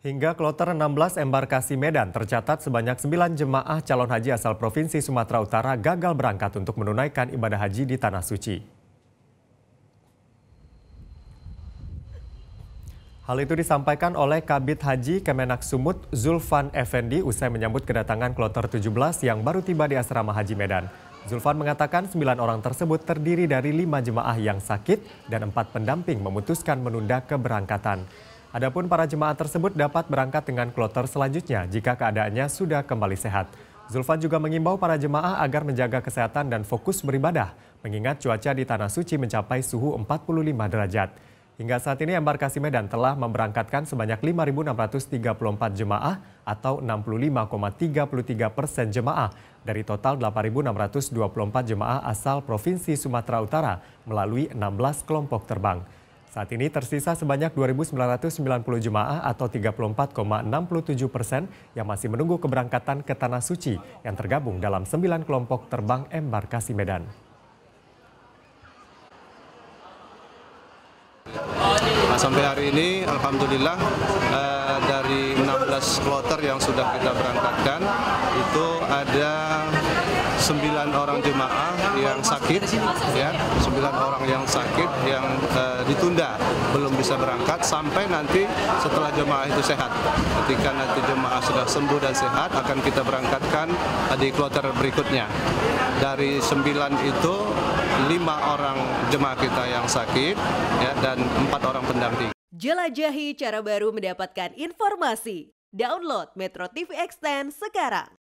Hingga kloter 16 embarkasi Medan tercatat sebanyak 9 jemaah calon haji asal Provinsi Sumatera Utara gagal berangkat untuk menunaikan ibadah haji di Tanah Suci. Hal itu disampaikan oleh Kabid Haji Kemenak Sumut Zulfan Effendi usai menyambut kedatangan kloter 17 yang baru tiba di Asrama Haji Medan. Zulfan mengatakan 9 orang tersebut terdiri dari 5 jemaah yang sakit dan 4 pendamping memutuskan menunda keberangkatan. Adapun para jemaah tersebut dapat berangkat dengan kloter selanjutnya jika keadaannya sudah kembali sehat. Zulfan juga mengimbau para jemaah agar menjaga kesehatan dan fokus beribadah, mengingat cuaca di Tanah Suci mencapai suhu 45 derajat. Hingga saat ini embarkasi Medan telah memberangkatkan sebanyak 5.634 jemaah atau 65,33% jemaah dari total 8.624 jemaah asal Provinsi Sumatera Utara melalui 16 kelompok terbang. Saat ini tersisa sebanyak 2.990 jemaah atau 34,67% yang masih menunggu keberangkatan ke Tanah Suci yang tergabung dalam 9 kelompok terbang embarkasi Medan. Sampai hari ini alhamdulillah dari 16 kloter yang sudah kita berangkatkan itu ada 9 orang jemaah yang sakit, ya, 9 orang yang sakit yang ditunda belum bisa berangkat sampai nanti setelah jemaah itu sehat. Ketika nanti jemaah sudah sembuh dan sehat akan kita berangkatkan di kloter berikutnya. Dari 9 itu 5 orang jemaah kita yang sakit, ya, dan 4 orang pendamping. Jelajahi cara baru mendapatkan informasi. Download Metro TV Extend sekarang.